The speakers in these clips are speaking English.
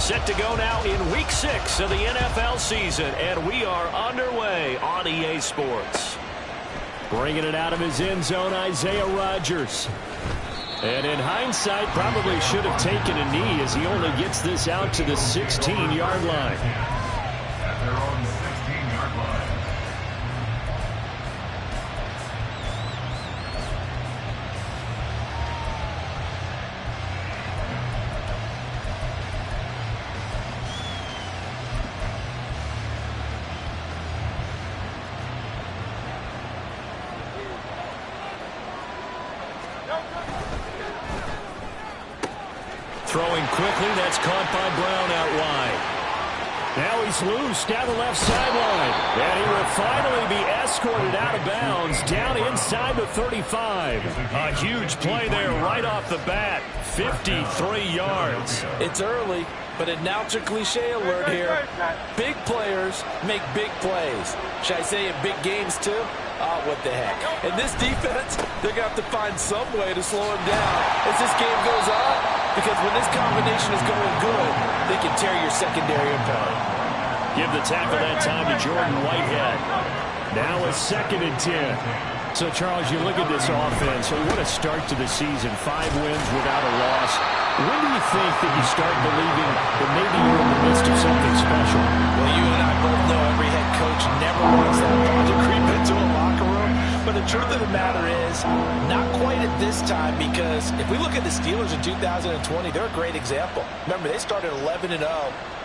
Set to go now in Week 6 of the NFL season, and we are underway on EA Sports. Bringing it out of his end zone, Isaiah Rodgers. And in hindsight, probably should have taken a knee as he only gets this out to the 16-yard line. At their own 16-yard line. Throwing quickly, that's caught by Brown out wide. Now he's loose down the left sideline. And he will finally be escorted out of bounds down inside the 35. A huge play there right off the bat. 53 yards. It's early, but announcer cliche alert here. Big players make big plays. Should I say in big games too? Oh, what the heck. And this defense, they're going to have to find some way to slow him down as this game goes on, because when this combination is going good, they can tear your secondary apart. Give the tackle that time to Jordan Whitehead. Now a 2nd and 10. So, Charles, you look at this offense, what a start to the season. 5 wins without a loss. When do you think that you start believing that maybe you're in the midst of something special? Well, you and I both know every head coach never wants that ball to creep into a locker room. But the truth of the matter is, not quite at this time, because if we look at the Steelers in 2020, they're a great example. Remember, they started 11-0,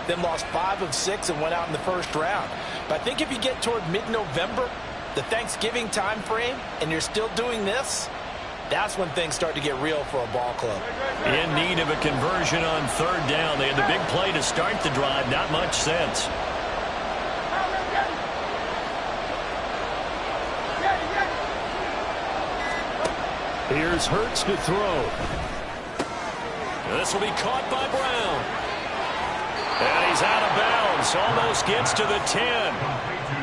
then lost 5 of 6 and went out in the first round. But I think if you get toward mid-November, the Thanksgiving time frame, and you're still doing this, that's when things start to get real for a ball club. In need of a conversion on 3rd down. They had the big play to start the drive. Not much sense. Here's Hurts to throw. This will be caught by Brown. And he's out of bounds. Almost gets to the 10.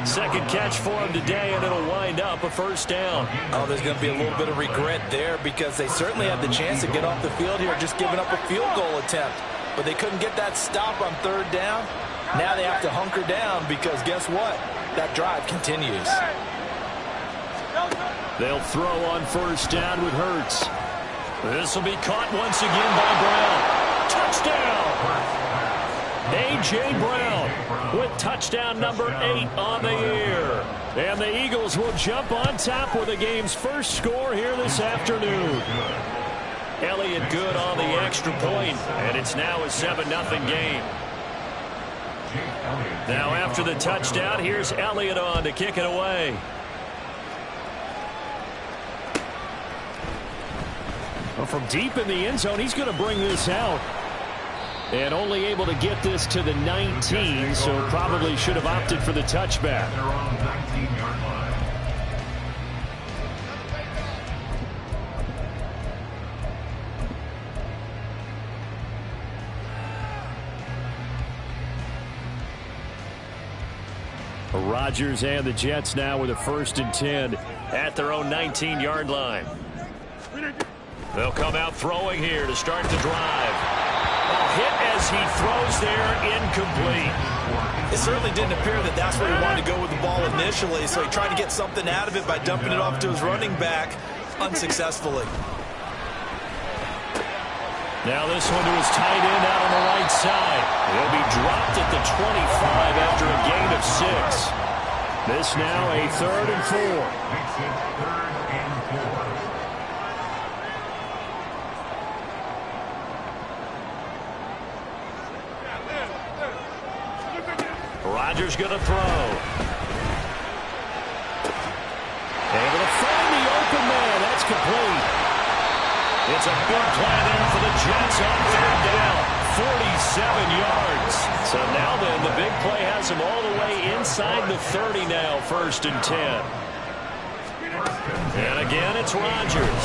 2nd catch for him today, and it'll wind up a 1st down. Oh, there's going to be a little bit of regret there, because they certainly had the chance to get off the field here, just giving up a field goal attempt. But they couldn't get that stop on 3rd down. Now they have to hunker down, because guess what? That drive continues. They'll throw on 1st down with Hurts. This will be caught once again by Brown. Touchdown! A.J. Brown with touchdown number 8 on the year. And the Eagles will jump on top with the game's first score here this afternoon. Elliott good on the extra point, and it's now a 7-0 game. Now after the touchdown, here's Elliott on to kick it away. Well, from deep in the end zone, he's going to bring this out. And only able to get this to the 19, so probably should have opted for the touchback. They're on the 19-yard line. Rodgers and the Jets now with a 1st and 10 at their own 19-yard line. They'll come out throwing here to start the drive. Hit as he throws there, incomplete. It certainly didn't appear that that's where he wanted to go with the ball initially, so he tried to get something out of it by dumping it off to his running back unsuccessfully. Now this one to his tight end out on the right side. He'll be dropped at the 25 after a gain of 6. This now a 3rd and 4. Makes it 3rd and 4. Rodgers going to throw. Able to find the open man. That's complete. It's a big play there for the Jets on 3rd down. 47 yards. So now then, the big play has him all the way inside the 30 now, 1st and 10. And again, it's Rodgers.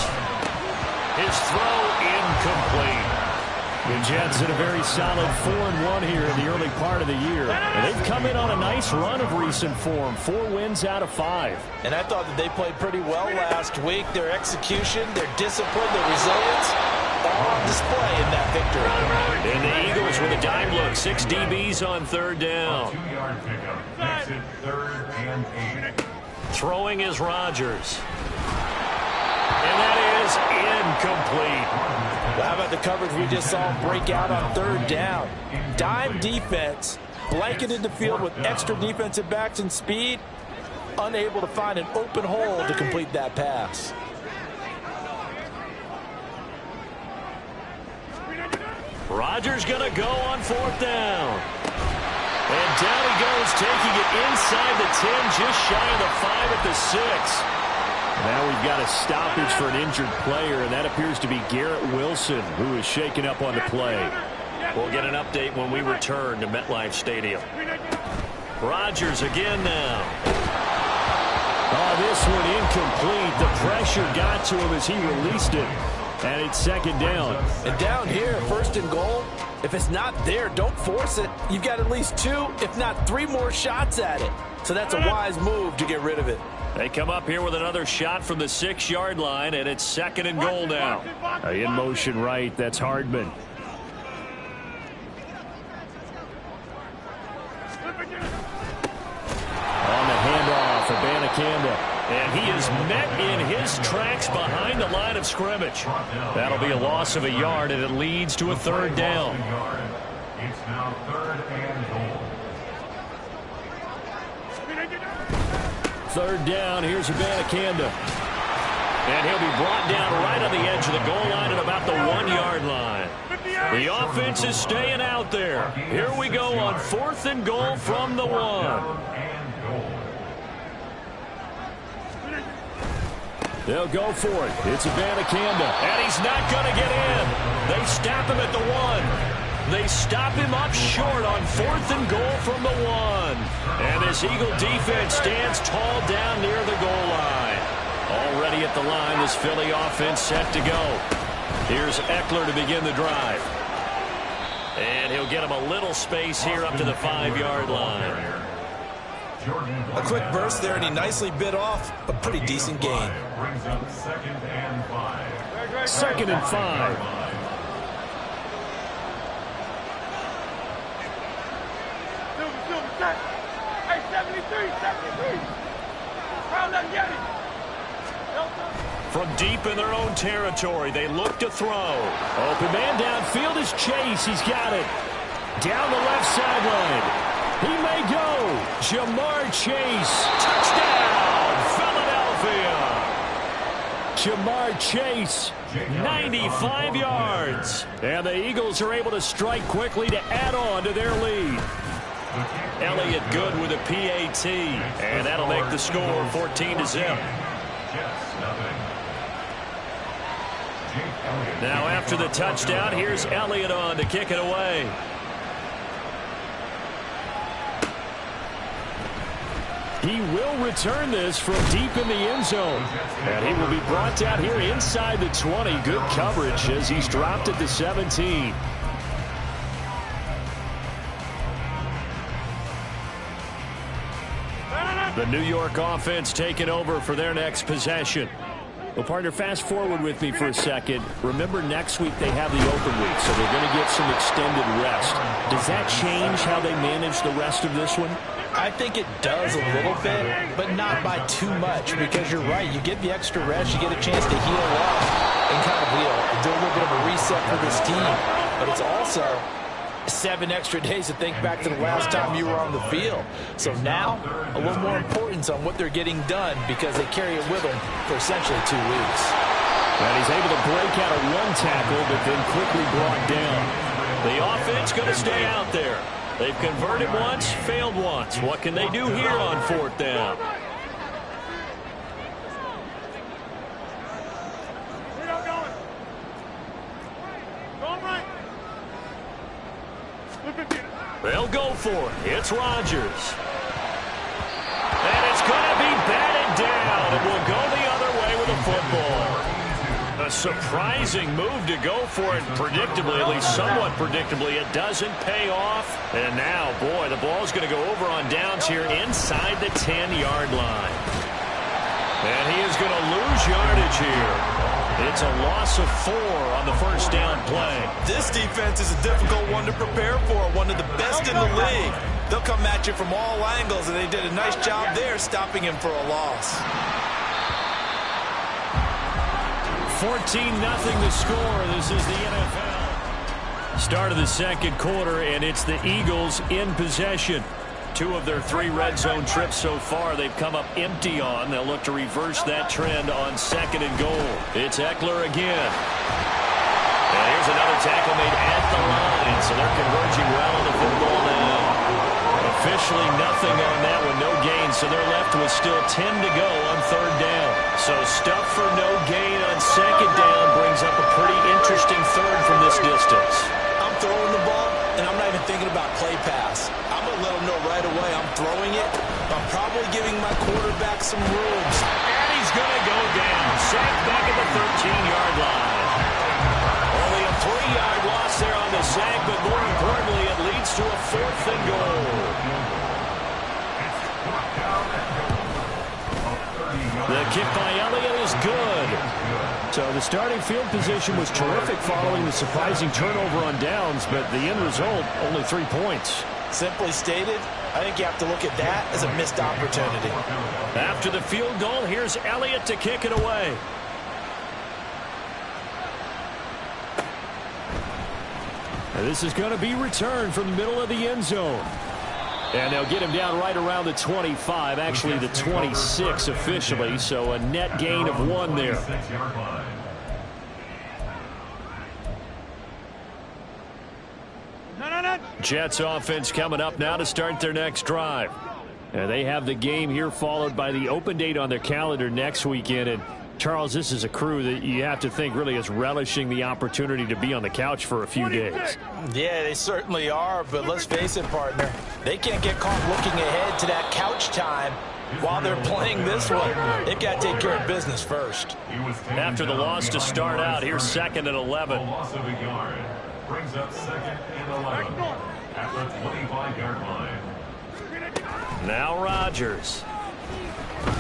His throw incomplete. The Jets in a very solid 4-1 here in the early part of the year. And they've come in on a nice run of recent form. 4 wins out of 5. And I thought that they played pretty well last week. Their execution, their discipline, their resilience, all on display in that victory. And the Eagles with a dime look. 6 DBs on third down. 2-yard pickup. Makes it 3rd and 8. Throwing is Rodgers. And that is incomplete. How about the coverage we just saw break out on third down? Dime defense, blanketed the field with extra defensive backs and speed, unable to find an open hole to complete that pass. Rodgers going to go on 4th down. And down he goes, taking it inside the 10, just shy of the 5 at the 6. Now we've got a stoppage for an injured player, and that appears to be Garrett Wilson, who is shaken up on the play. We'll get an update when we return to MetLife Stadium. Rodgers again now. Oh, this one incomplete. The pressure got to him as he released it. And it's 2nd down. And down here, 1st and goal, if it's not there, don't force it. You've got at least 2, if not 3 more shots at it. So that's a wise move to get rid of it. They come up here with another shot from the 6-yard line, and it's 2nd and goal now. In motion right, that's Hardman. On the handoff, Abanikanda. And he is met in his tracks behind the line of scrimmage. That'll be a loss of a yard, and it leads to a 3rd down. It's now 3rd and goal. 3rd down, here's Abanikanda. And he'll be brought down right on the edge of the goal line at about the 1-yard line. The offense is staying out there. Here we go on 4th and goal from the 1. They'll go for it. It's Abanikanda. And he's not going to get in. They stop him at the 1. They stop him up short on 4th and goal from the 1. And this Eagle defense stands tall down near the goal line. Already at the line, this Philly offense set to go. Here's Eckler to begin the drive. And he'll get him a little space here up to the 5-yard line. A quick burst there, and he nicely bit off a pretty decent gain. Brings up 2nd and 5. 2nd and 5. Hey, 73. Crown doesn't get it. From deep in their own territory, they look to throw. Open man downfield is Chase. He's got it. Down the left sideline. He may go. Jamar Chase. Touchdown, Philadelphia. Jamar Chase, 95 yards. And the Eagles are able to strike quickly to add on to their lead. Elliott good with a PAT. And that'll make the score 14-0. Now after the touchdown, here's Elliott on to kick it away. He will return this from deep in the end zone. And he will be brought down here inside the 20. Good coverage as he's dropped at the 17. The New York offense taking over for their next possession. Well, partner, fast forward with me for a second. Remember, next week they have the open week, so they're going to get some extended rest. Does that change how they manage the rest of this one? I think it does a little bit, but not by too much, because you're right. You get the extra rest, you get a chance to heal up and kind of do a little bit of a reset for this team. But it's also 7 extra days to think back to the last time you were on the field. So now, a little more importance on what they're getting done, because they carry it with them for essentially 2 weeks. And he's able to break out of 1 tackle, but then quickly brought down. The offense going to stay out there. They've converted once, failed once. What can they do here on 4th down? They'll go for it. It's Rodgers. And it's going to be batted down. It will go the other way with the football. A surprising move to go for it predictably, at least somewhat predictably. It doesn't pay off. And now, boy, the ball's going to go over on downs here inside the 10-yard line. And he is going to lose yardage here. It's a loss of 4 on the first down play. This defense is a difficult one to prepare for, one of the best in the league. They'll come at you from all angles, and they did a nice job there stopping him for a loss. 14-0 the score. This is the NFL. Start of the second quarter, and it's the Eagles in possession. 2 of their 3 red zone trips so far they've come up empty on. They'll look to reverse that trend on second and goal. It's Eckler again. And here's another tackle made at the line, so they're converging well on the football now. Officially nothing on that one, no gain, so they're left with still 10 to go on third down. So stuff for no gain on second down brings up a pretty interesting third from this distance. I'm throwing the ball, and I'm not even thinking about play pass. I'm going to let them know right away I'm throwing it. I'm probably giving my quarterback some room. And he's going to go down. Sacked back at the 13-yard line. Only a 3-yard loss there on the sack, but more importantly, it leads to a 4th and goal. The kick by Elliott is good. So the starting field position was terrific following the surprising turnover on downs, but the end result, only 3 points. Simply stated, I think you have to look at that as a missed opportunity. After the field goal, here's Elliott to kick it away. And this is going to be returned from the middle of the end zone. And they'll get him down right around the 25, actually the 26 officially, so a net gain of 1 there. Jets offense coming up now to start their next drive. And they have the game here followed by the open date on their calendar next weekend. And Charles, this is a crew that you have to think really is relishing the opportunity to be on the couch for a few days. Yeah, they certainly are, but let's face it, partner. They can't get caught looking ahead to that couch time while they're playing this one. They've got to take care of business first. After the loss to start out, here's 2nd and 11. Loss of a yard brings up 2nd and 11 at the 25-yard line. Now Rodgers.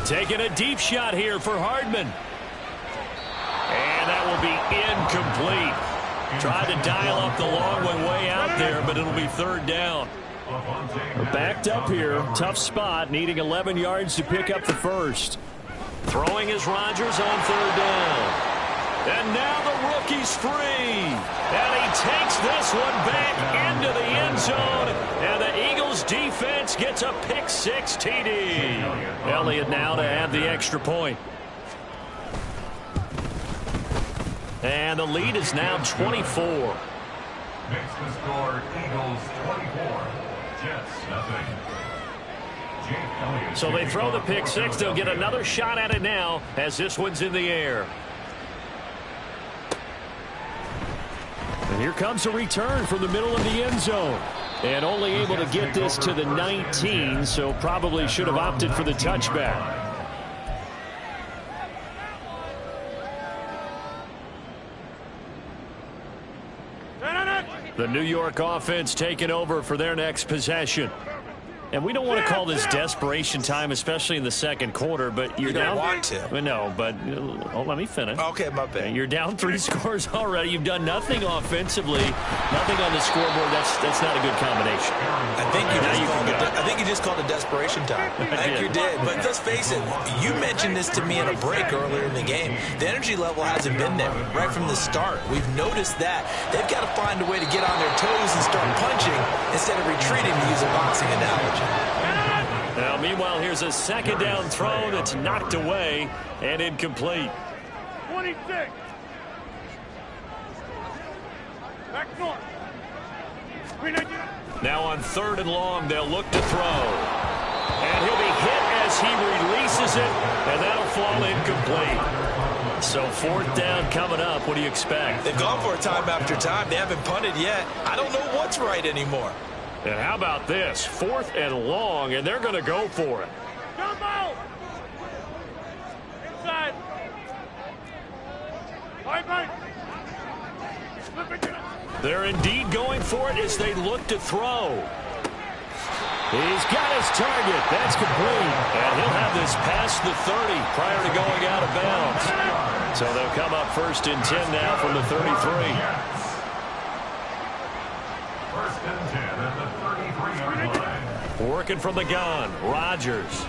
Taking a deep shot here for Hardman. And that will be incomplete. Tried to dial up the long way out there, but it'll be 3rd down. We're backed up here. Tough spot, needing 11 yards to pick up the first. Throwing is Rodgers on 3rd down. And now the rookie's free. And he takes this one back into the end zone. And the Eagles defense gets a pick-6 TD. Elliott now to add the extra point. And the lead is now 24. Makes the score Eagles 24, Jets nothing. So they throw the pick-6. They'll get another shot at it now as this one's in the air. And here comes a return from the middle of the end zone. And only able to get this to the 19, so probably should have opted for the touchback. The New York offense taking over for their next possession. And we don't want to call this desperation time, especially in the second quarter, but you're down. You don't want to. No, but let me finish. Okay, my bad. You're down 3 scores already. You've done nothing offensively, nothing on the scoreboard. That's not a good combination. I think you just called it desperation time. I think you did. But let's face it, you mentioned this to me in a break earlier in the game. The energy level hasn't been there right from the start. We've noticed that. They've got to find a way to get on their toes and start punching instead of retreating, to use a boxing analogy. Now, meanwhile, here's a 2nd down throw that's knocked away and incomplete. 26. Back north. Now on 3rd and long, they'll look to throw. And he'll be hit as he releases it, and that'll fall incomplete. So 4th down coming up. What do you expect? They've gone for it time after time. They haven't punted yet. I don't know what's right anymore. And how about this? 4th and long, and they're going to go for it. Jump out! Inside. Bye-bye. They're indeed going for it as they look to throw. He's got his target. That's complete. And he'll have this past the 30 prior to going out of bounds. So they'll come up 1st and 10 now from the 33. First and 10 at the 33-yard line. Working from the gun, Rodgers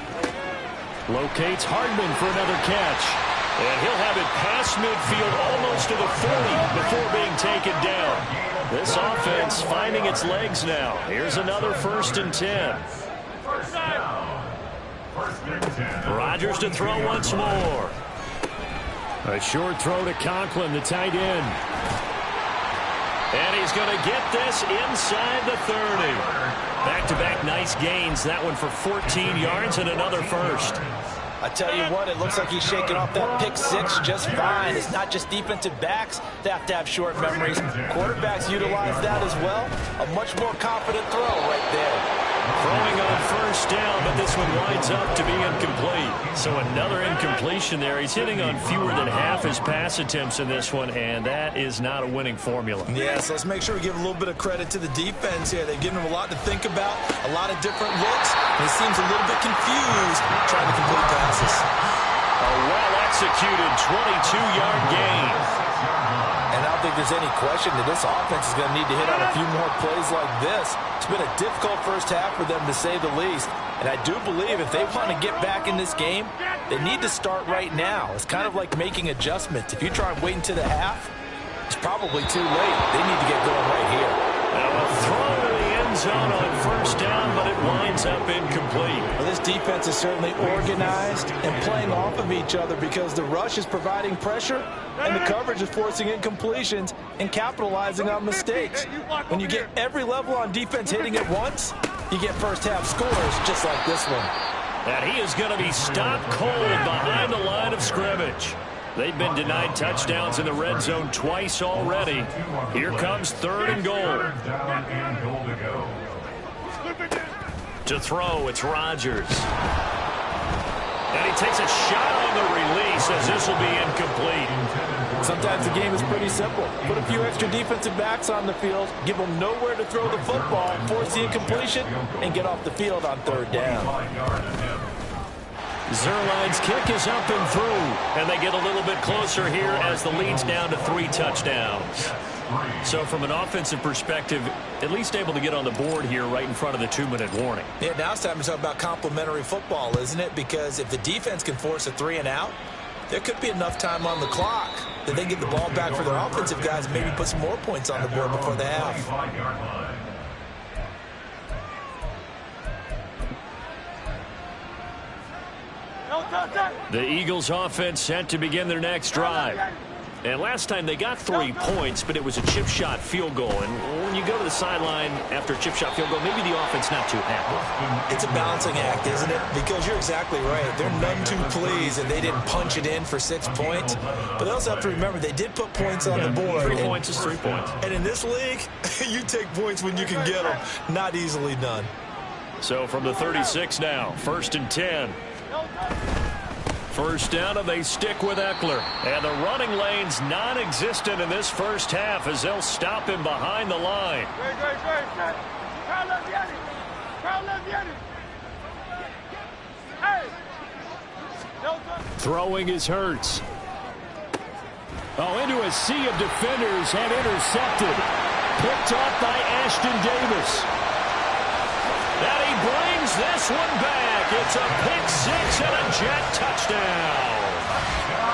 locates Hardman for another catch. And he'll have it past midfield almost to the 40 before being taken down. This offense finding its legs now. Here's another 1st and 10. First down. First and 10. Rodgers to throw once more. A short throw to Conklin, the tight end. And he's going to get this inside the 30. Back-to-back nice gains. That one for 14 yards and another first. I tell you what, it looks like he's shaking off that pick six just fine. It's not just defensive backs that have to have short memories. Quarterbacks utilize that as well. A much more confident throw right there. Throwing on 1st down, but this one winds up to be incomplete. So another incompletion there. He's hitting on fewer than half his pass attempts in this one, and that is not a winning formula. Yeah, so let's make sure we give a little bit of credit to the defense here. They've given him a lot to think about, a lot of different looks, and he seems a little bit confused trying to complete passes. A well-executed 22-yard gain. And I don't think there's any question that this offense is going to need to hit on a few more plays like this. It's been a difficult first half for them, to say the least. And I do believe if they want to get back in this game, they need to start right now. It's kind of like making adjustments. If you try and wait until the half, it's probably too late. They need to get going right here. Now a throw to the end zone on 1st down, but it winds up incomplete. Well, this defense is certainly organized and playing off of each other because the rush is providing pressure and the coverage is forcing incompletions and capitalizing on mistakes. When you get every level on defense hitting at once, you get first half scores just like this one. And he is going to be stopped cold behind the line of scrimmage. They've been denied touchdowns in the red zone twice already. Here comes 3rd and goal. Third down and goal to go. To throw, it's Rodgers. And he takes a shot on the release as this will be incomplete. Sometimes the game is pretty simple. Put a few extra defensive backs on the field, give them nowhere to throw the football, force the incompletion, and get off the field on 3rd down. Zuerlein's kick is up and through, and they get a little bit closer here as the lead's down to 3 touchdowns. So from an offensive perspective, at least able to get on the board here right in front of the 2-minute warning. Yeah, now it's time to talk about complementary football, isn't it? Because if the defense can force a 3 and out, there could be enough time on the clock that they get the ball back for their offensive guys and maybe put some more points on the board before the half. The Eagles offense set to begin their next drive. And last time they got 3 points, but it was a chip shot field goal. And when you go to the sideline after a chip shot field goal, maybe the offense not too happy. It's a balancing act, isn't it? Because you're exactly right. They're none too pleased, and they didn't punch it in for 6 points. But they also have to remember they did put points on the board. 3 points is 3 points. And in this league, you take points when you can get them. Not easily done. So from the 36 now, 1st and 10. First down, and they stick with Eckler. And the running lane's non-existent in this first half as they'll stop him behind the line. Throwing is Hurts. Oh, into a sea of defenders and intercepted. Picked off by Ashton Davis. And he brings this one back. It's a pick 6 and a Jet touchdown.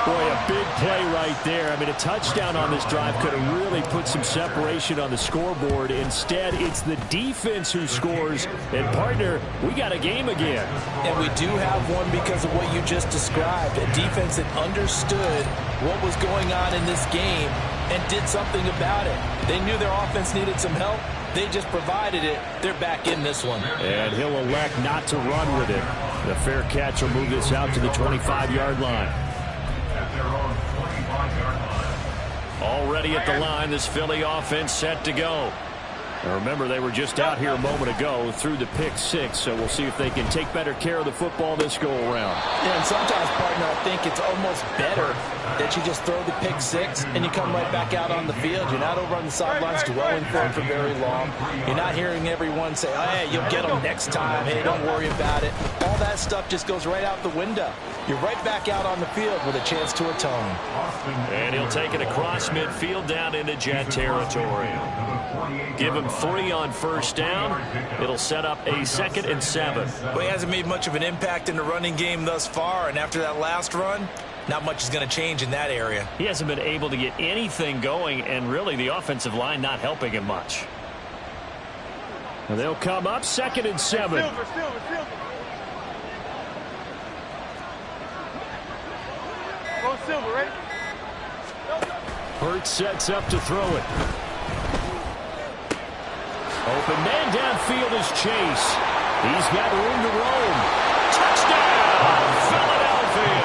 Boy, a big play right there. I mean, a touchdown on this drive could have really put some separation on the scoreboard. Instead, it's the defense who scores. And, partner, we got a game again. And we do have one because of what you just described. A defense that understood what was going on in this game and did something about it. They knew their offense needed some help. They just provided it. They're back in this one. And he'll elect not to run with it. The fair catch will move this out to the 25-yard line. Already at the line, this Philly offense set to go. Now remember, they were just out here a moment ago through the pick six, so we'll see if they can take better care of the football this go-around. Yeah, and sometimes, partner, I think it's almost better that you just throw the pick six and you come right back out on the field. You're not over on the sidelines dwelling for it for very long. You're not hearing everyone say, oh, hey, you'll get them next time. Hey, don't worry about it. All that stuff just goes right out the window. You're right back out on the field with a chance to atone. And he'll take it across midfield down into Jet territory. Give him 3 on first down. It'll set up a 2nd and 7. Well, he hasn't made much of an impact in the running game thus far, and after that last run, not much is going to change in that area. He hasn't been able to get anything going, and really the offensive line not helping him much. And they'll come up 2nd and 7. Silver. Go Silver, right? Hurts sets up to throw it. Open man downfield is Chase. He's got room to roam. Touchdown, Philadelphia.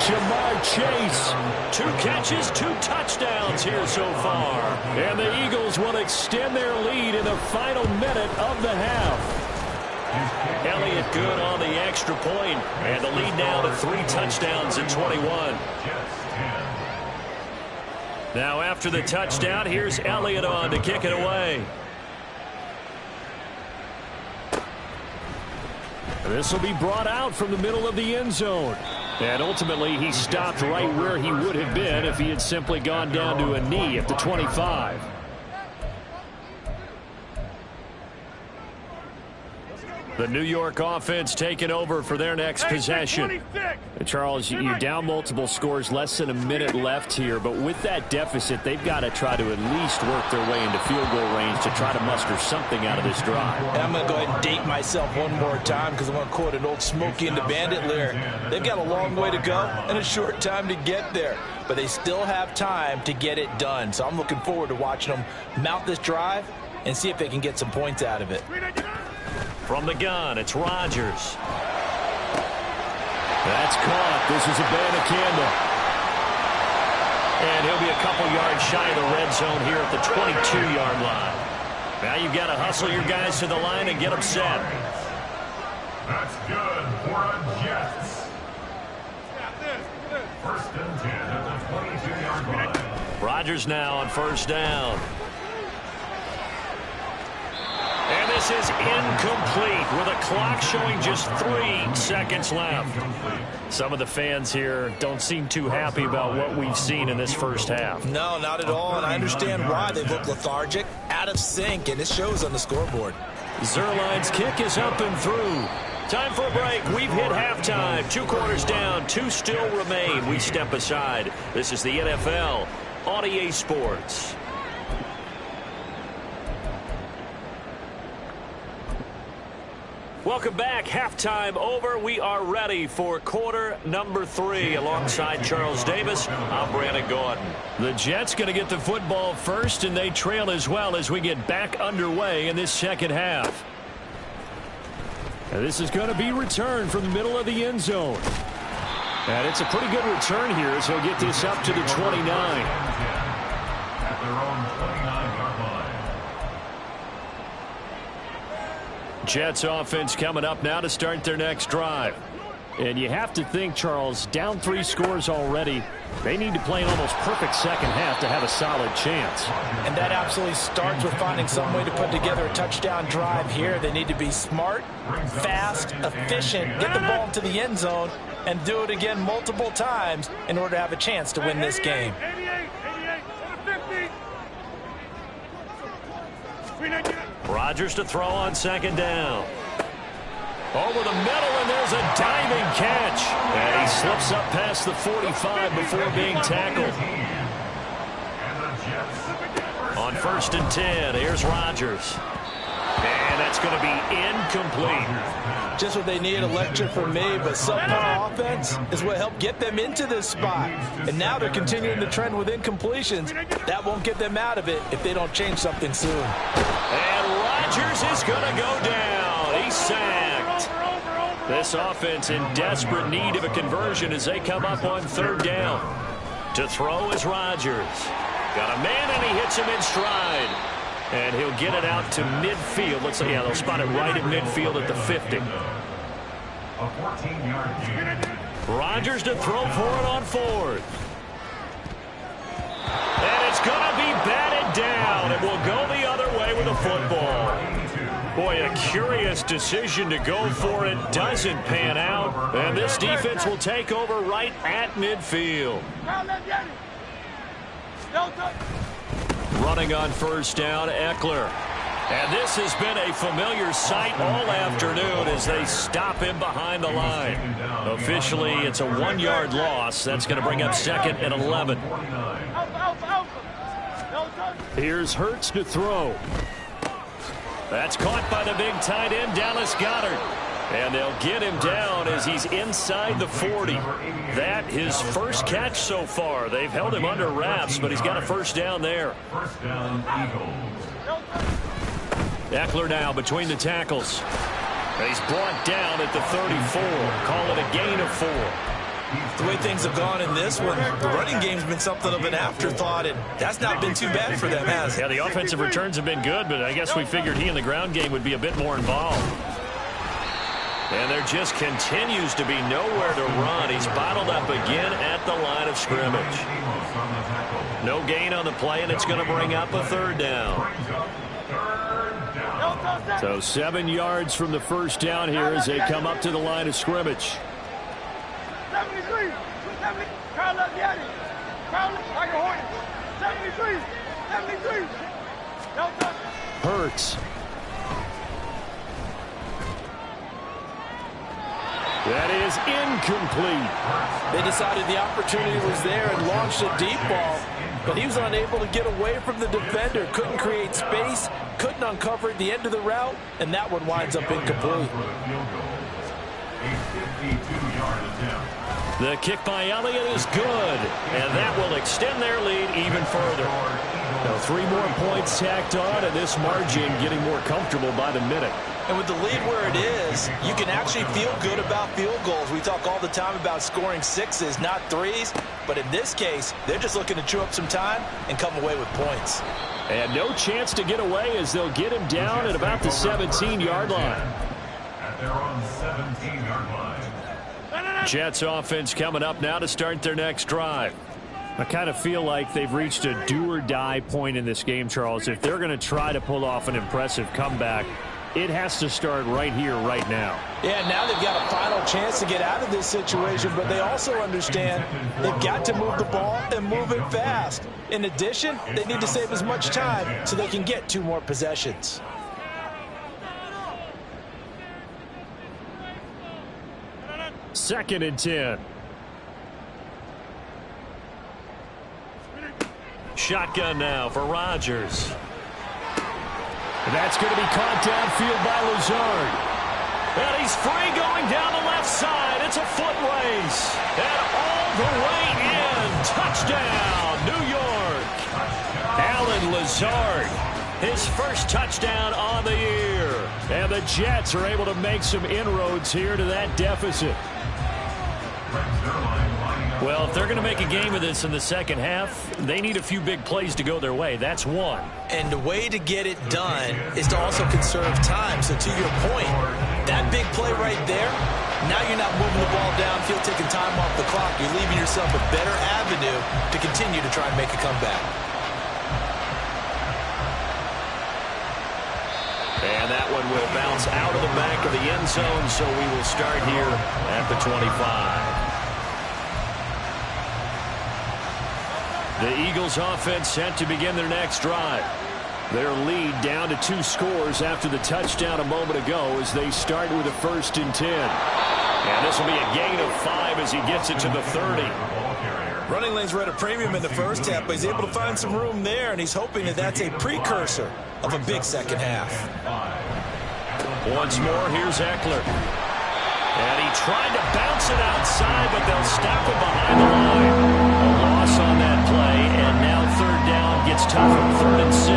Jamar Chase. 2 catches, 2 touchdowns here so far. And the Eagles will extend their lead in the final minute of the half. Elliott good on the extra point, and the lead now to 3 touchdowns in 21. Now after the touchdown, here's Elliott on to kick it away. This will be brought out from the middle of the end zone. And ultimately, he stopped right where he would have been if he had simply gone down to a knee at the 25. The New York offense taking over for their next possession. Charles, you're down multiple scores, less than a minute left here, but with that deficit, they've got to try to at least work their way into field goal range to try to muster something out of this drive. And I'm going to go ahead and date myself one more time because I'm going to quote an old Smokey and the Bandit lyric. They've got a long way to go and a short time to get there, but they still have time to get it done. So I'm looking forward to watching them mount this drive and see if they can get some points out of it. From the gun, it's Rodgers. That's caught. This is Abanikanda. And he'll be a couple yards shy of the red zone here at the 22-yard line. Now you've got to hustle your guys to the line and get them set. That's good for a Jets. First and 10 at the 22-yard line. Rodgers now on first down. And this is incomplete with a clock showing just 3 seconds left. Some of the fans here don't seem too happy about what we've seen in this first half. No, not at all, and I understand why. They look lethargic, out of sync, and it shows on the scoreboard. Zuerlein's kick is up and through. Time for a break. We've hit halftime. 2 quarters down, 2 still remain. We step aside. This is the NFL on EA Sports. Welcome back. Halftime over. We are ready for quarter number 3. Alongside Charles Davis, I'm Brandon Gordon. The Jets going to get the football first, and they trail as well as we get back underway in this second half. And this is going to be returned from the middle of the end zone. And it's a pretty good return here as he'll get this up to the 29. At their own 29-yard line. Jets offense coming up now to start their next drive. And you have to think, Charles, down 3 scores already. They need to play an almost perfect second half to have a solid chance. And that absolutely starts with finding some way to put together a touchdown drive here. They need to be smart, fast, efficient, get the ball into the end zone, and do it again multiple times in order to have a chance to win this game. 88, 50. Rodgers to throw on second down. Over the middle, and there's a diving catch. And he slips up past the 45 before being tackled. On first and 10, here's Rodgers. And that's going to be incomplete. Just what they need, a lecture from me, but subpar offense is what helped get them into this spot. And now they're continuing the trend with incompletions. That won't get them out of it if they don't change something soon. And Rodgers is going to go down. He's sacked. This offense in desperate need of a conversion as they come up on third down. To throw is Rodgers. Got a man, and he hits him in stride. And he'll get it out to midfield. Looks like, yeah, they'll spot it right at midfield at the 50. A 14-yard gain. Rodgers to throw for it on 4th. And it's going to be batted down. It will go the other way with the football. Boy, a curious decision to go for it. Doesn't pan out. And this defense will take over right at midfield. Running on first down, Eckler. And this has been a familiar sight all afternoon as they stop him behind the line. Officially, it's a 1-yard loss. That's going to bring up 2nd and 11. Here's Hurts to throw. That's caught by the big tight end, Dallas Goedert. And they'll get him down as he's inside the 40. That his first catch so far. They've held him under wraps, but he's got a first down there. First down, Eagles. Eckler now between the tackles. And he's brought down at the 34. Call it a gain of 4. The way things have gone in this one, the running game's been something of an afterthought, and that's not been too bad for them, has it? Yeah, the offensive returns have been good, but I guess we figured he in the ground game would be a bit more involved. And there just continues to be nowhere to run. He's bottled up again at the line of scrimmage. No gain on the play, and it's going to bring up a 3rd down. So 7 yards from the first down here as they come up to the line of scrimmage. 73. Carl up, get it. Carl like a hornet. 73. 73. Hurts. That is incomplete. They decided the opportunity was there and launched a deep ball, but he was unable to get away from the defender. Couldn't create space, couldn't uncover at the end of the route, and that one winds up incomplete. The kick by Elliott is good, and that will extend their lead even further. Now 3 more points tacked on, and this margin getting more comfortable by the minute. And with the lead where it is, you can actually feel good about field goals. We talk all the time about scoring 6s, not 3s. But in this case, they're just looking to chew up some time and come away with points. And no chance to get away as they'll get him down at about the 17-yard line. At their own 17-yard line. Jets offense coming up now to start their next drive. I kind of feel like they've reached a do-or-die point in this game, Charles. If they're going to try to pull off an impressive comeback, it has to start right here, right now. Yeah, now they've got a final chance to get out of this situation, but they also understand they've got to move the ball and move it fast. In addition, they need to save as much time so they can get 2 more possessions. Second and 10. Shotgun now for Rodgers. That's going to be caught downfield by Lazard. And he's free going down the left side. It's a foot race. And all the way in. Touchdown, New York. Allen Lazard, his first touchdown on the year. And the Jets are able to make some inroads here to that deficit. Well, if they're going to make a game of this in the second half, they need a few big plays to go their way. That's one. And the way to get it done is to also conserve time. So to your point, that big play right there, now you're not moving the ball downfield, taking time off the clock. You're leaving yourself a better avenue to continue to try and make a comeback. And that one will bounce out of the back of the end zone, so we will start here at the 25. The Eagles offense set to begin their next drive. Their lead down to 2 scores after the touchdown a moment ago as they start with a 1st and 10. And this will be a gain of 5 as he gets it to the 30. Running lanes were at a premium in the first half, but he's able to find some room there, and he's hoping that that's a precursor of a big second half. Once more, here's Eckler. And he tried to bounce it outside, but they'll stop him behind the line. A loss on that play, and now 3rd down gets tougher. 3rd and 6.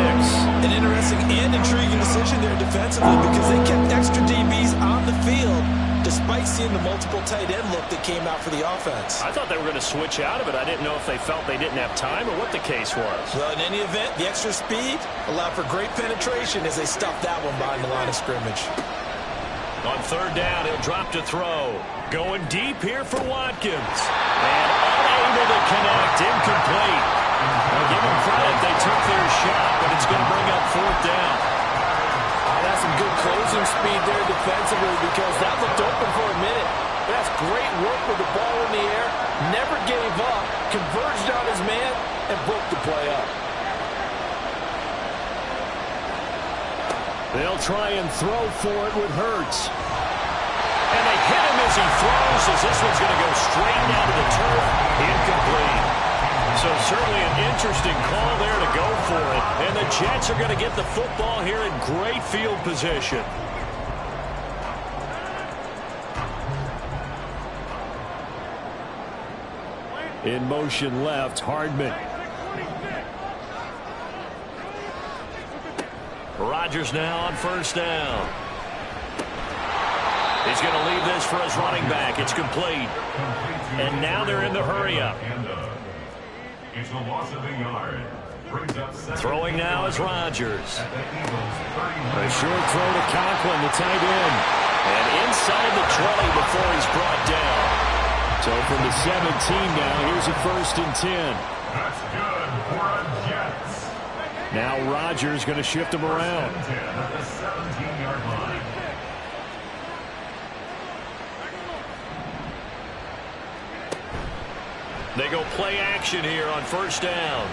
An interesting and intriguing decision there defensively because they kept extra DBs on the field despite seeing the multiple tight end look that came out for the offense. I thought they were going to switch out of it. I didn't know if they felt they didn't have time or what the case was. Well, in any event, the extra speed allowed for great penetration as they stuffed that one behind the line of scrimmage. On third down, he'll drop to throw. Going deep here for Watkins. And unable to connect. Incomplete. Now give them credit. They took their shot, but it's going to bring up fourth down. That's some good closing speed there defensively because that looked open for a minute. That's great work with the ball in the air. Never gave up. Converged on his man and broke the play up. They'll try and throw for it with Hurts. And they hit him as he throws, as this one's going to go straight down to the turf. Incomplete. So certainly an interesting call there to go for it. And the Jets are going to get the football here in great field position. In motion left, Hardman. Rodgers now on first down. He's going to leave this for his running back. It's complete. And now they're in the hurry-up. It's a loss of a yard. Throwing now is Rodgers. A short throw to Conklin, the tight end. And inside the 20 before he's brought down. So from the 17 now, here's a 1st and 10. That's good for a Jets. Now Rodgers going to shift him around. At the 17-yard line. They go play action here on first down.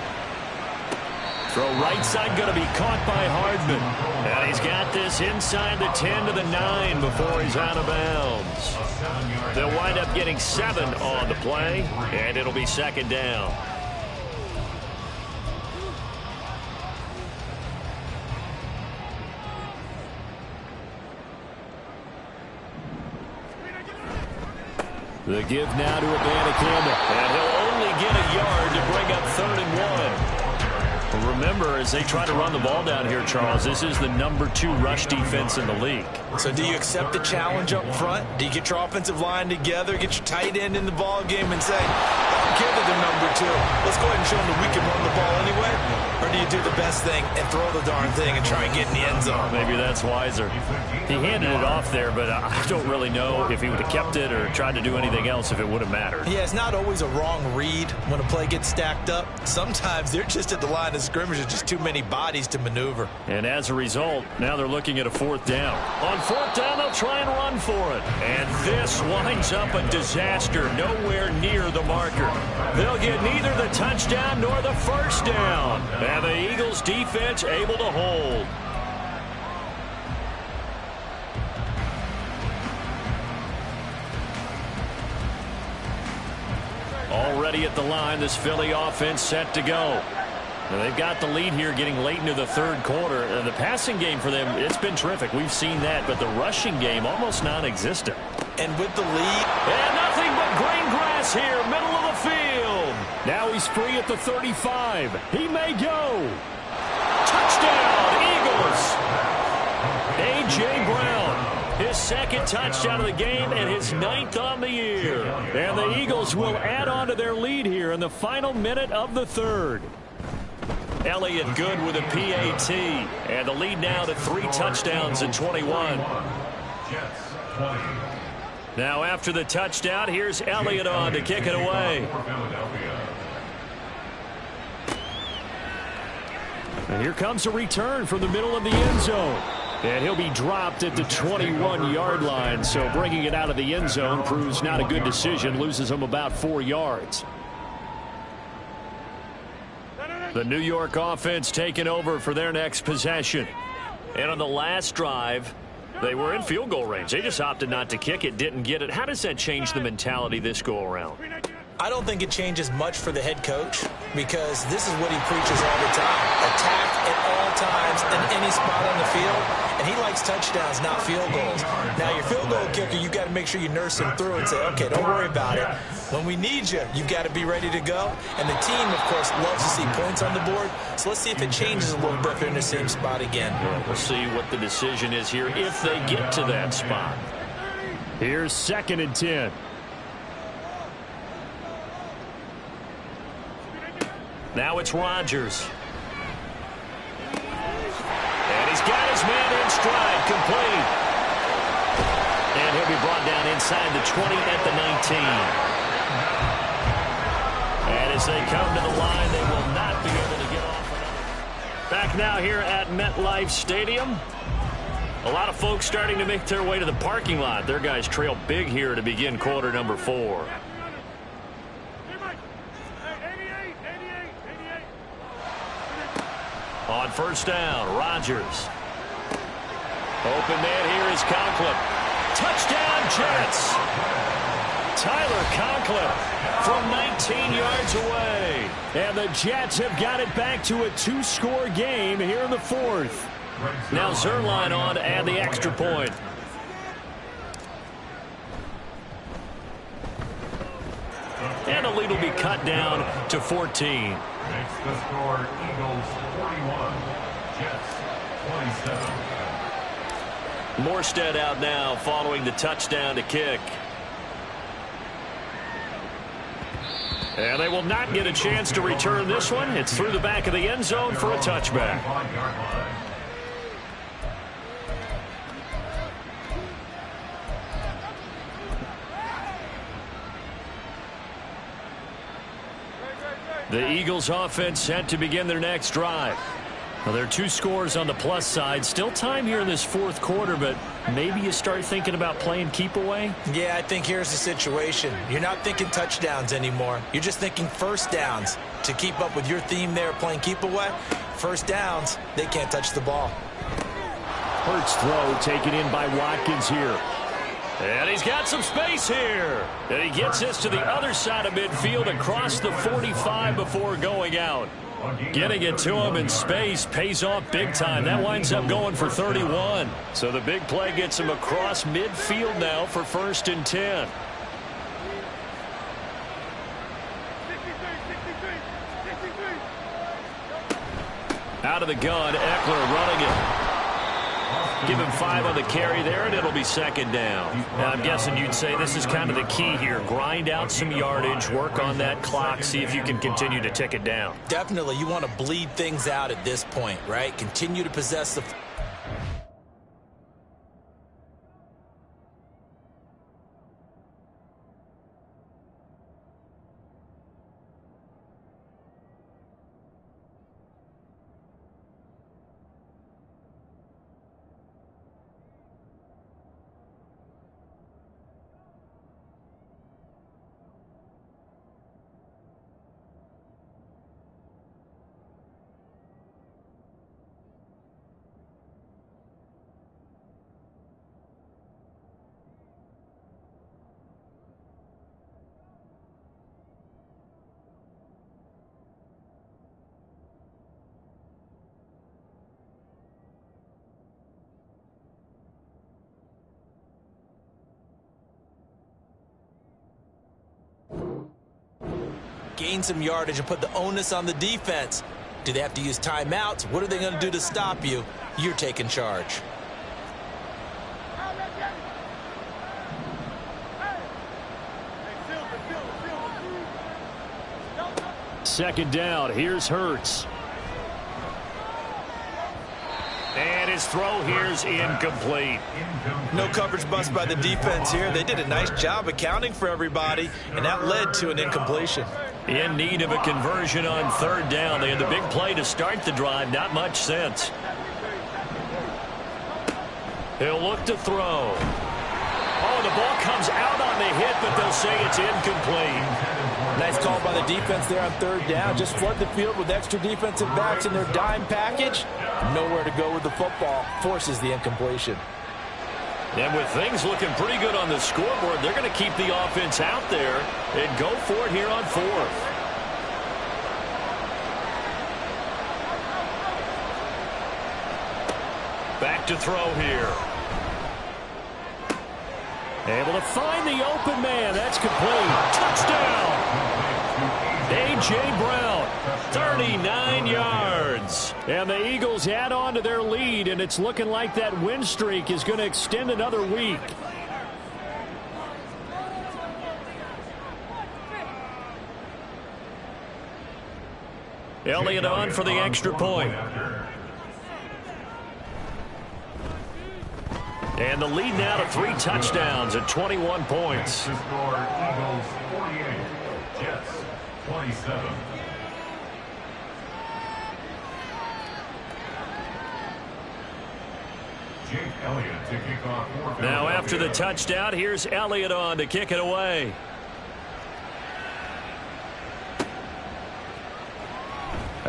Throw right side going to be caught by Hardman. And he's got this inside the 10 to the 9 before he's out of bounds. They'll wind up getting 7 on the play, and it'll be second down. The give now to Abanikanda. And he'll only get a yard to bring up 3rd and 1. Remember, as they try to run the ball down here, Charles, this is the number 2 rush defense in the league. So do you accept the challenge up front? Do you get your offensive line together, get your tight end in the ball game and say, I don't care that they're number 2. Let's go ahead and show them that we can run the ball anyway? Or do you do the best thing and throw the darn thing and try and get in the end zone? Maybe that's wiser. He handed it off there, but I don't really know if he would have kept it or tried to do anything else if it would have mattered. Yeah, it's not always a wrong read when a play gets stacked up. Sometimes they're just at the line of scrimmage. There's just too many bodies to maneuver. And as a result, now they're looking at a 4th down. On 4th down, they'll try and run for it. And this winds up a disaster, nowhere near the marker. They'll get neither the touchdown nor the 1st down. And the Eagles defense able to hold. Already at the line, this Philly offense set to go. Now they've got the lead here getting late into the 3rd quarter. The passing game for them, it's been terrific. We've seen that, but the rushing game almost non-existent. And with the lead. And nothing but green grass here, middle of the field. Now he's free at the 35. He may go. Touchdown, Eagles. A.J. Brown. His 2nd touchdown of the game and his 9th on the year. And the Eagles will add on to their lead here in the final minute of the 3rd. Elliott good with a PAT. And the lead now to 3 touchdowns in 21. Jets 20. Now after the touchdown, here's Elliott on to kick it away. And here comes a return from the middle of the end zone. And he'll be dropped at the 21-yard line. So bringing it out of the end zone proves not a good decision. Loses him about 4 yards. The New York offense taking over for their next possession. And on the last drive, they were in field goal range. They just opted not to kick it, didn't get it. How does that change the mentality this go around? I don't think it changes much for the head coach because this is what he preaches all the time. Attack at all times in any spot on the field. And he likes touchdowns, not field goals. Now, your field goal kicker, you've got to make sure you nurse him through and say, okay, don't worry about it. When we need you, you've got to be ready to go. And the team, of course, loves to see points on the board. So let's see if it changes a little bit if they're in the same spot again. We'll see what the decision is here if they get to that spot. Here's 2nd and 10. Now it's Rodgers. And he's got his man in stride, complete. And he'll be brought down inside the 20 at the 19. And as they come to the line, they will not be able to get off. Back now here at MetLife Stadium. A lot of folks starting to make their way to the parking lot. Their guys trail big here to begin quarter number 4. On 1st down, Rodgers. Open man here is Conklin. Touchdown, Jets. Tyler Conklin from 19 yards away. And the Jets have got it back to a 2-score game here in the 4th. Now Zuerlein on to add the extra point. And the lead will be cut down to 14. Makes the score Eagles 41, Jets 27. Morstead out now following the touchdown to kick. And they will not get a chance to return this one. It's through the back of the end zone for a touchback. The Eagles offense set to begin their next drive. Well, there are 2 scores on the plus side. Still time here in this 4th quarter, but maybe you start thinking about playing keep away? Yeah, I think here's the situation. You're not thinking touchdowns anymore. You're just thinking 1st downs. To keep up with your theme there, playing keep away, 1st downs, they can't touch the ball. Hurts throw taken in by Watkins here. And he's got some space here. And he gets this to the other side of midfield across the 45 before going out. Getting it to him in space pays off big time. That winds up going for 31. So the big play gets him across midfield now for 1st and 10. Out of the gun, Eckler running it. Give him 5 on the carry there, and it'll be 2nd down. Now, I'm guessing you'd say this is kind of the key here. Grind out some yardage, work on that clock, see if you can continue to tick it down. Definitely, you want to bleed things out at this point, right? Continue to possess the... Gain some yardage and put the onus on the defense. Do they have to use timeouts? What are they going to do to stop you? You're taking charge. Second down. Here's Hurts. And his throw here's incomplete. No coverage bust by the defense here. They did a nice job accounting for everybody, and that led to an incompletion. In need of a conversion on 3rd down. They had the big play to start the drive. Not much sense. He'll look to throw. Oh, the ball comes out on the hit, but they'll say it's incomplete. Nice call by the defense there on 3rd down. Just flood the field with extra defensive backs in their dime package. Nowhere to go with the football. Forces the incompletion. And with things looking pretty good on the scoreboard, they're going to keep the offense out there and go for it here on 4th. Back to throw here. Able to find the open man. That's complete. Touchdown! A.J. Brown, 39 yards. And the Eagles add on to their lead, and it's looking like that win streak is going to extend another week. Elliott on for the extra point. And the lead now to 3 touchdowns at 21 points. To score, Eagles 48, Jets 27. Jake Elliott to kick off for Now after the touchdown, here's Elliott on to kick it away.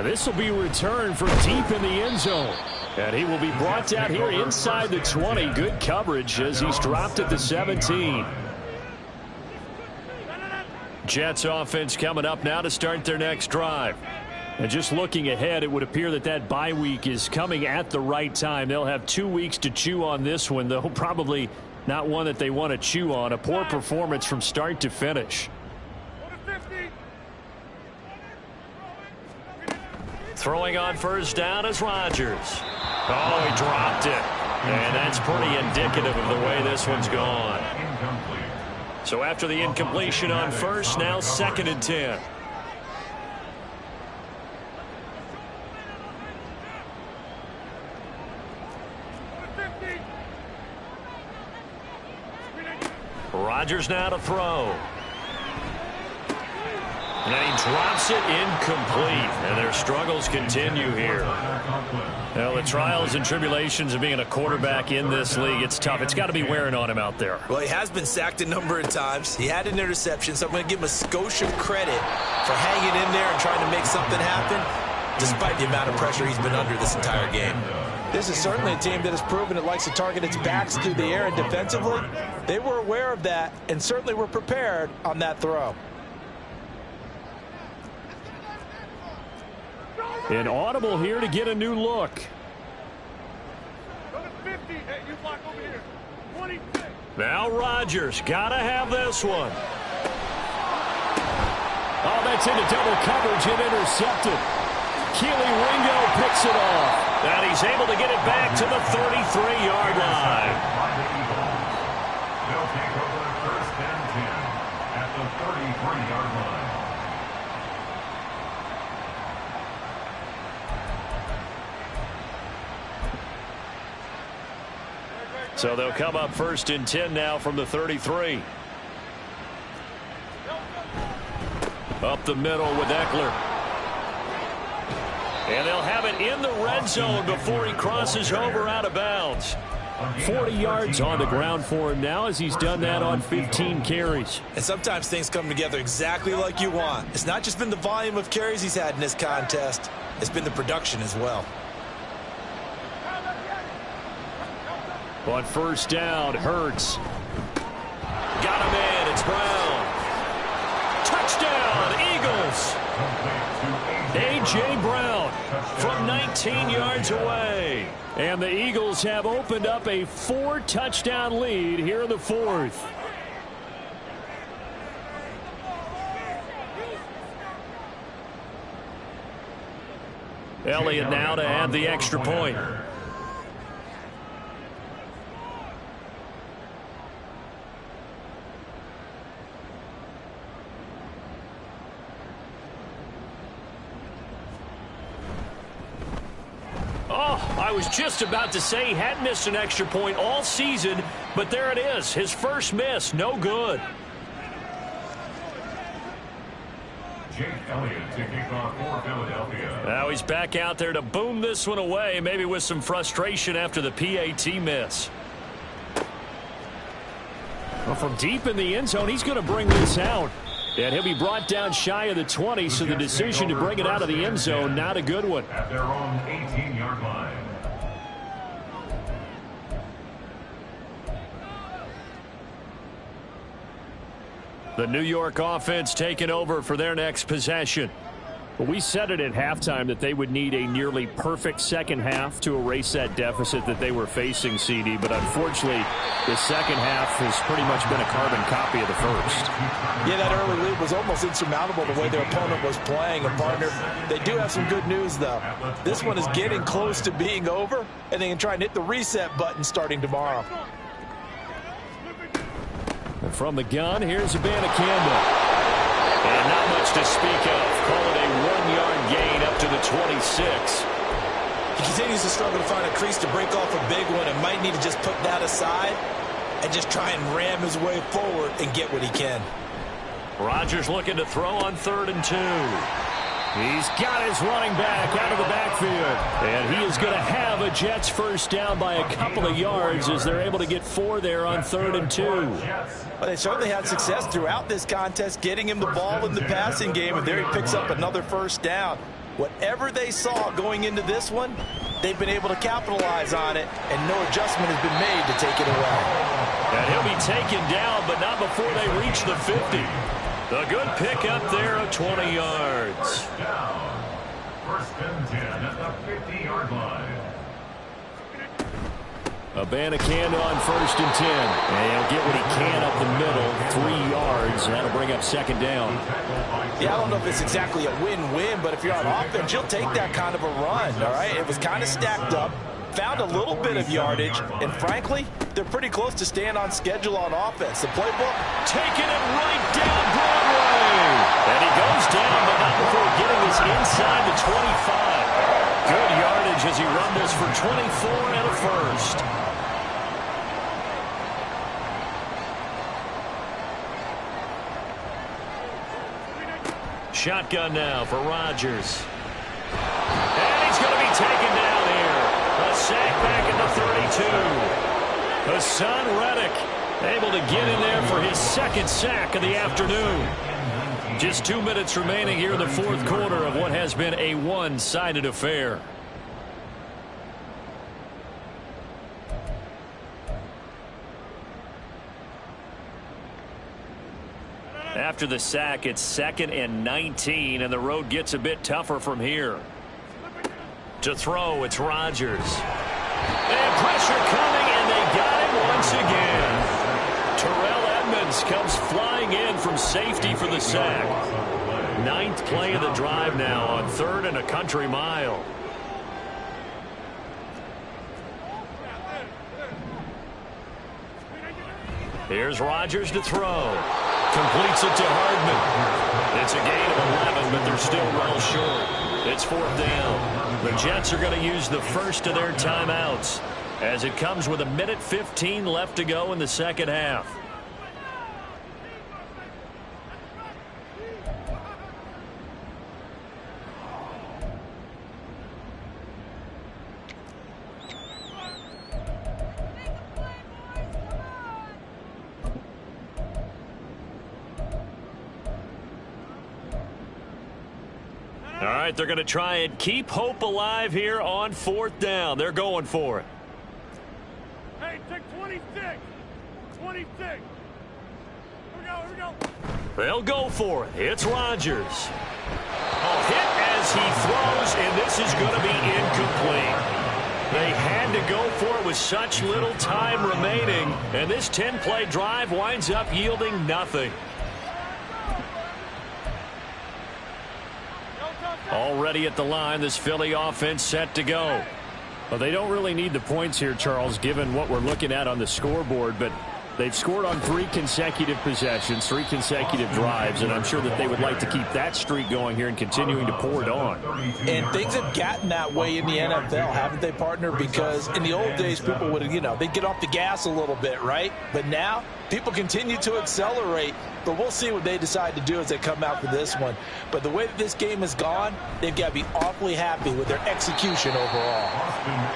This will be returned from deep in the end zone. And he will be brought down here inside the 20. Good coverage as he's dropped at the 17. Jets offense coming up now to start their next drive. And just looking ahead, it would appear that that bye week is coming at the right time. They'll have 2 weeks to chew on this one, though probably not one that they want to chew on. A poor performance from start to finish. Throwing on first down is Rodgers. Oh, he dropped it. And that's pretty indicative of the way this one's gone. So after the incompletion on first, now 2nd and 10. Rodgers now to throw. And he drops it incomplete. And their struggles continue here. Well, the trials and tribulations of being a quarterback in this league, it's tough. It's got to be wearing on him out there. Well, he has been sacked a number of times. He had an interception, so I'm going to give him a skosh of credit for hanging in there and trying to make something happen, despite the amount of pressure he's been under this entire game. This is certainly a team that has proven it likes to target its backs through the air, and defensively, they were aware of that and certainly were prepared on that throw. An audible here to get a new look. Now Rodgers, gotta have this one. Oh, that's into double coverage and intercepted. Keely Ringo picks it off. And he's able to get it back to the 33-yard line. They'll take over 1st and 10 at the 33-yard line. So they'll come up 1st and 10 now from the 33. Up the middle with Eckler. And they'll have it in the red zone before he crosses over out of bounds. 40 yards on the ground for him now as he's done that on 15 carries. And sometimes things come together exactly like you want. It's not just been the volume of carries he's had in this contest. It's been the production as well. On first down, Hurts. Got him in. It's Brown. Touchdown, Eagles. A.J. Brown from 19 yards away. And the Eagles have opened up a 4-touchdown lead here in the 4th. Elliott now to add the extra point. I was just about to say he hadn't missed an extra point all season, but there it is. His first miss, no good. Jake Elliott to kick off for Philadelphia. Now he's back out there to boom this one away, maybe with some frustration after the PAT miss. Well, from deep in the end zone, he's going to bring this out. And he'll be brought down shy of the 20, so the decision to bring it out of the end zone, not a good one. At their own 18-yard line. The New York offense taking over for their next possession. Well, we said it at halftime that they would need a nearly perfect second half to erase that deficit that they were facing, CD. But unfortunately, the second half has pretty much been a carbon copy of the first. Yeah, that early lead was almost insurmountable the way their opponent was playing. And, partner, they do have some good news, though. This one is getting close to being over, and they can try and hit the reset button starting tomorrow. And from the gun, here's Abanikanda. And not much to speak of. Call it a 1-yard gain up to the 26. He continues to struggle to find a crease to break off a big one and might need to just put that aside and just try and ram his way forward and get what he can. Rodgers looking to throw on 3rd and 2. He's got his running back out of the backfield. And he is going to have a Jets first down by a couple of yards as they're able to get 4 there on 3rd and 2. Well, they certainly had success throughout this contest getting him the ball in the passing game, and there he picks up another first down. Whatever they saw going into this one, they've been able to capitalize on it, and no adjustment has been made to take it away. And he'll be taken down, but not before they reach the 50. The good pick up there of 20 yards. Down. 1st and 10 at the 50-yard line. Abanikanda on 1st and 10. And he'll get what he can up the middle, 3 yards. And that'll bring up 2nd down. Yeah, I don't know if it's exactly a win-win, but if you're on offense, you'll take that kind of a run, all right? It was kind of stacked up, found a little bit of yardage, and frankly, they're pretty close to staying on schedule on offense. The playbook, taking it right down Broadway. And he goes down, but not before getting this inside the 25. Good yardage as he rumbles for 24 and a first. Shotgun now for Rodgers. And he's going to be taken down here. A sack back at the 32. Hassan Reddick able to get in there for his 2nd sack of the afternoon. Just 2 minutes remaining here in the 4th quarter of what has been a one-sided affair. After the sack, it's 2nd and 19, and the road gets a bit tougher from here. To throw, it's Rodgers. And pressure coming, and they got him once again. Terrell Edmunds comes flying in from safety for the sack. 9th play of the drive now on 3rd and a country mile. Here's Rodgers to throw. Completes it to Hardman. It's a gain of 11, but they're still well short. It's 4th down. The Jets are going to use the first of their timeouts as it comes with 1:15 left to go in the 2nd half. All right, they're going to try and keep hope alive here on 4th down. They're going for it. Hey, take 26. 26. Here we go. They'll go for it. It's Rodgers. A hit as he throws, and this is going to be incomplete. They had to go for it with such little time remaining, and this 10-play drive winds up yielding nothing. Already at the line, this Philly offense set to go. Well, they don't really need the points here, Charles, given what we're looking at on the scoreboard, but they've scored on 3 consecutive possessions, 3 consecutive drives, and I'm sure that they would like to keep that streak going here and continuing to pour it on. And things have gotten that way in the NFL, haven't they, partner? Because in the old days, people would, they'd get off the gas a little bit, right? But now, people continue to accelerate, but we'll see what they decide to do as they come out for this one. But the way that this game has gone, they've got to be awfully happy with their execution overall.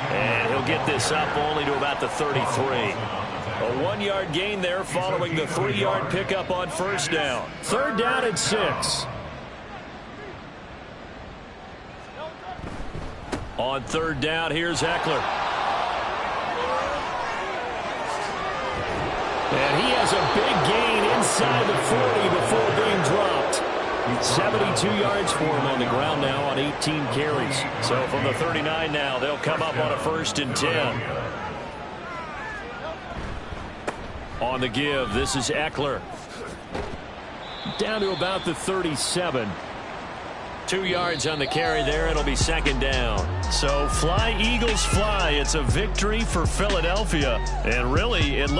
And he'll get this up only to about the 33. A 1-yard gain there following the 3-yard pickup on 1st down. 3rd down and 6. On 3rd down, here's Eckler. And he has a big gain inside the 40 before being dropped. 72 yards for him on the ground now on 18 carries. So from the 39 now, they'll come up on a 1st and 10. On the give, this is Eckler. Down to about the 37. 2 yards on the carry there. It'll be 2nd down. So fly, Eagles, fly. It's a victory for Philadelphia. And really, it looks